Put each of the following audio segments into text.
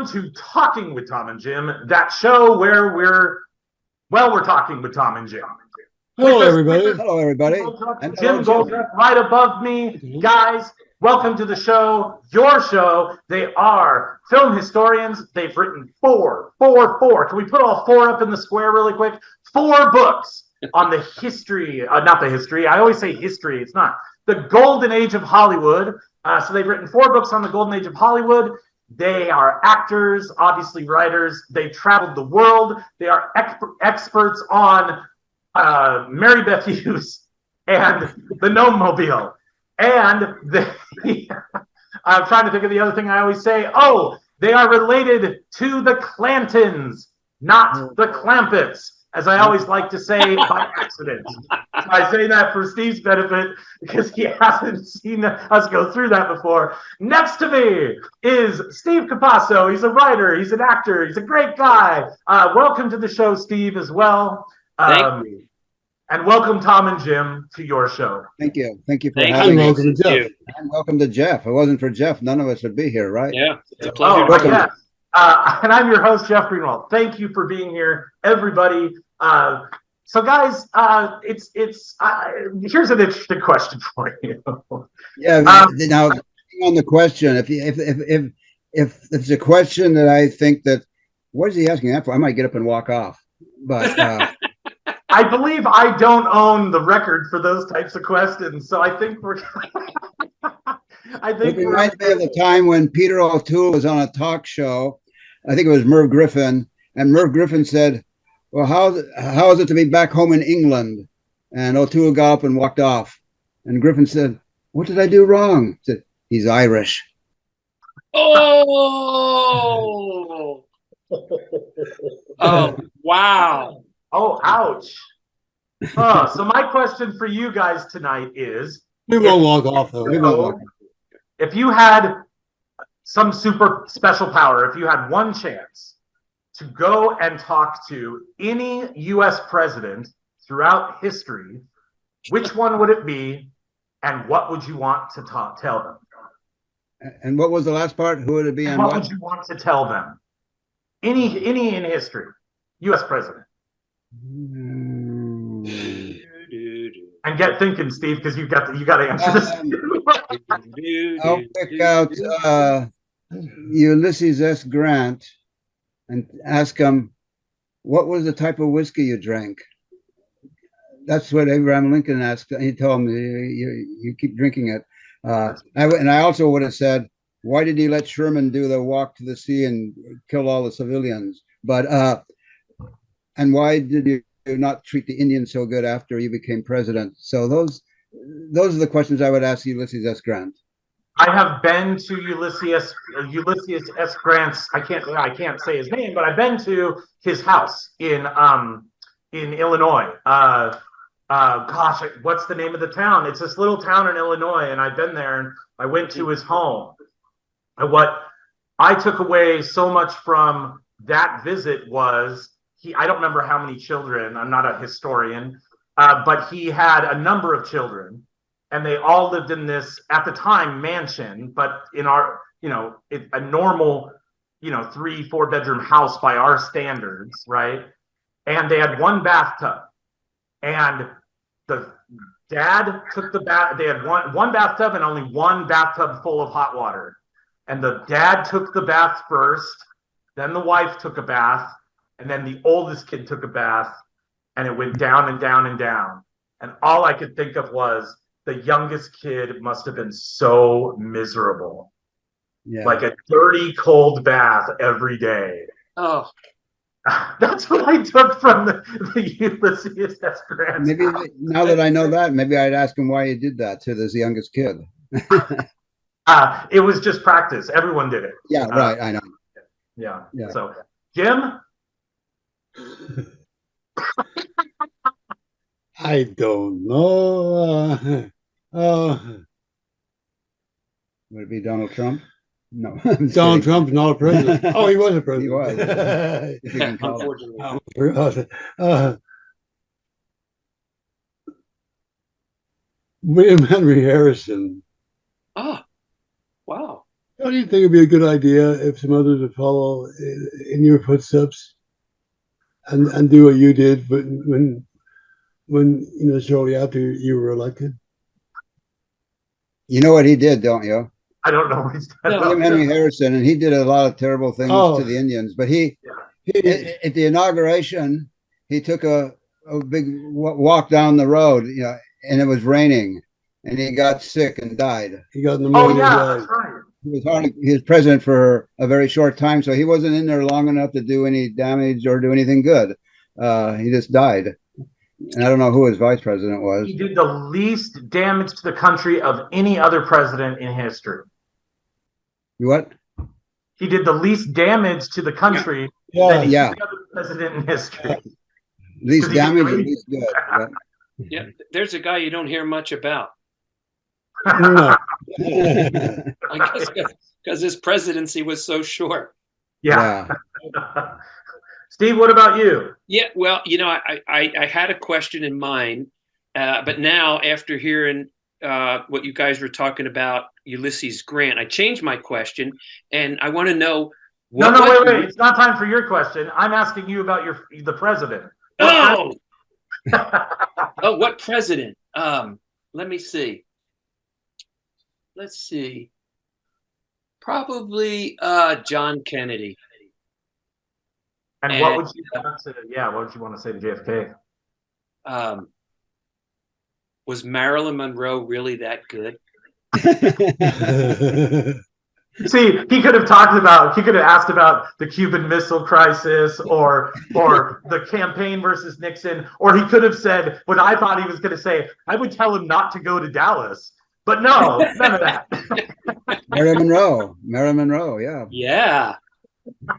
on to Talking with Tom and Jim, that show where we're talking with Tom and Jim. Hello, everybody. Hello, everybody. And Jim Goldruff right above me. Guys, welcome to the show, your show. They are film historians. They've written four. Can we put all four up in the square really quick? 4 books on the history, not the history. I always say history. It's not. The Golden Age of Hollywood. So they've written 4 books on the Golden Age of Hollywood. They are actors, obviously writers. They've traveled the world. They are experts on Mary Beth Hughes and the Gnome Mobile. And I'm trying to think of the other thing I always say. Oh, they are related to the Clantons, not the Clampetts, as I always like to say by accident. So I say that for Steve's benefit because he hasn't seen us go through that before. Next to me is Steve Caposso. He's a writer. He's an actor. He's a great guy. Welcome to the show, Steve, as well. Thank you. And welcome, Tom and Jim, to your show. Thank you. Thank you for having me. Welcome to Jeff. And welcome to Jeff. If it wasn't for Jeff, none of us would be here, right? Yeah, it's a pleasure. Yeah. And I'm your host, Jeff Greenwald. Thank you for being here, everybody. So, guys, here's an interesting question for you. Yeah. Now, on the question, if it's a question that I think that, what is he asking that for? I might get up and walk off. But I believe I don't own the record for those types of questions, so I think we're. It reminds me of the time when Peter O'Toole was on a talk show. I think it was Merv Griffin, and Merv Griffin said, "Well, how is it to be back home in England?" And O'Toole got up and walked off. And Griffin said, "What did I do wrong?" He said, "He's Irish." Oh! Oh, wow. Oh, ouch. So my question for you guys tonight is... We won't walk off, though. If you had some super special power, if you had one chance to go and talk to any U.S. president throughout history, which one would it be, and what would you want to tell them? And what was the last part? Who would it be? And what would you want to tell them? Any in history, U.S. president. And get thinking, Steve, because you got to answer this. I'll pick out Ulysses S. Grant and ask him, what was the type of whiskey you drank? That's what Abraham Lincoln asked. He told him, you keep drinking it. And I also would have said, why did he let Sherman do the walk to the sea and kill all the civilians? But and why did you not treat the Indians so good after you became president? So those are the questions I would ask Ulysses S. Grant. I have been to Ulysses S. Grant's. I can't say his name, but I've been to his house in Illinois. Gosh, what's the name of the town? It's this little town in Illinois, and I've been there. And I went to his home. And what I took away so much from that visit was I don't remember how many children. I'm not a historian, but he had a number of children, and they all lived in this, at the time, mansion, but in our, a normal, 3-4 bedroom house by our standards, right? And they had one bathtub, and the dad took the bath. They had one bathtub and only one bathtub full of hot water. And the dad took the bath first, then the wife took a bath, and then the oldest kid took a bath, and it went down and down and down. And all I could think of was the youngest kid must have been so miserable. Yeah. Like a dirty, cold bath every day. Oh. That's what I took from the Ulysses S. Grant. Maybe now that I know that, maybe I'd ask him why he did that to this youngest kid. It was just practice. Everyone did it. Yeah, right. I know. Yeah. So, Jim? I don't know. Would it be Donald Trump? No. Donald Trump, not a president. Oh, he was a president. He was. If you can call Unfortunately. William Henry Harrison. Ah, wow. Don't you think it'd be a good idea if some others would follow in your footsteps and do what you did when shortly after you were elected? You know what he did, don't you? I don't know what he's done. William Henry Harrison, and he did a lot of terrible things Oh. to the Indians. But he, He, at the inauguration, he took a big walk down the road, and it was raining, and he got sick and died. he got Oh pneumonia. yeah, Died. that's right. He was president for a very short time, so he wasn't in there long enough to do any damage or do anything good. He just died. And I don't know who his vice president was. He did the least damage to the country of any other president in history. What? He did the least damage to the country Yeah, than any yeah. other president in history. Least Because he damage, didn't at least good. But Yeah, there's a guy you don't hear much about. no. I guess because his presidency was so short. Yeah. Steve, what about you? Yeah, well, I had a question in mind, but now after hearing what you guys were talking about Ulysses Grant, I changed my question, and I want to know what. No, wait. It's not time for your question. I'm asking you about the president. Oh, oh, what president? Let me see. Let's see. Probably John Kennedy. And what would you want to? Yeah, what would you want to say to JFK? Was Marilyn Monroe really that good? See, he could have asked about the Cuban Missile Crisis or the campaign versus Nixon, or he could have said what I thought he was going to say. I would tell him not to go to Dallas, but no, none of that. Marilyn Monroe, yeah.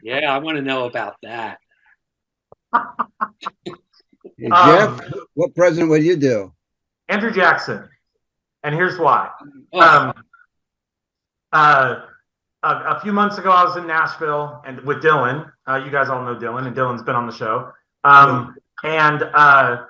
Yeah, I want to know about that. Hey, Jeff, what president would you do? Andrew Jackson, and here's why. Oh. A few months ago, I was in Nashville and with Dylan. You guys all know Dylan, and Dylan's been on the show. And I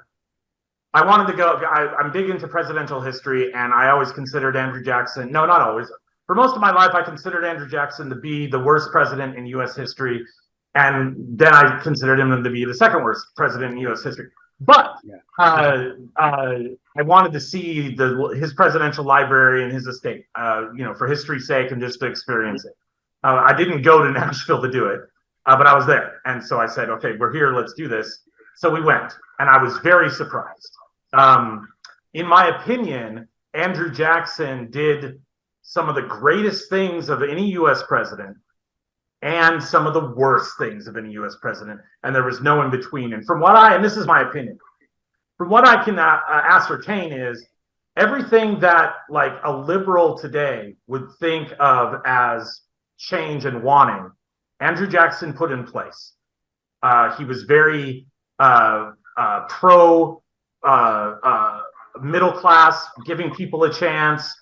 wanted to go. I'm big into presidential history, and I always considered Andrew Jackson. No, not always. For most of my life, I considered Andrew Jackson to be the worst president in U.S. history, and then I considered him to be the second worst president in U.S. history. But I wanted to see his presidential library and his estate, for history's sake and just to experience it. I didn't go to Nashville to do it, but I was there. And so I said, okay, we're here, let's do this. So we went, and I was very surprised. In my opinion, Andrew Jackson did some of the greatest things of any U.S. president and some of the worst things of any U.S. president, and there was no in between. And and this is my opinion, from what I can ascertain is everything that like a liberal today would think of as change and wanting, Andrew Jackson put in place. He was very pro middle class, giving people a chance.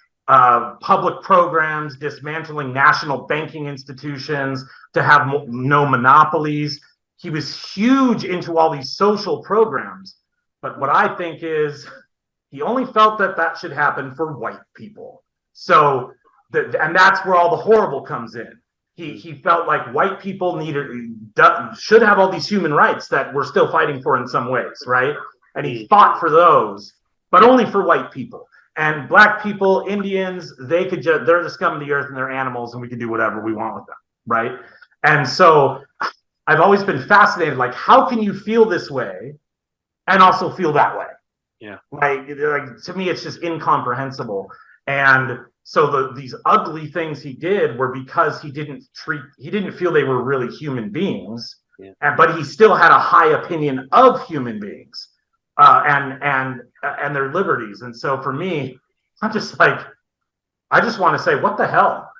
Public programs, dismantling national banking institutions to have no monopolies. He was huge into all these social programs. But what I think is he only felt that should happen for white people. So, and that's where all the horrible comes in. He felt like white people should have all these human rights that we're still fighting for in some ways, right? And he fought for those, but only for white people. And black people, Indians, they're the scum of the earth and they're animals, and we can do whatever we want with them, right? And so I've always been fascinated, like, how can you feel this way and also feel that way? Yeah. Like to me, it's just incomprehensible. And so these ugly things he did were because he didn't feel they were really human beings, but he still had a high opinion of human beings. And their liberties. And so for me, I just want to say, what the hell?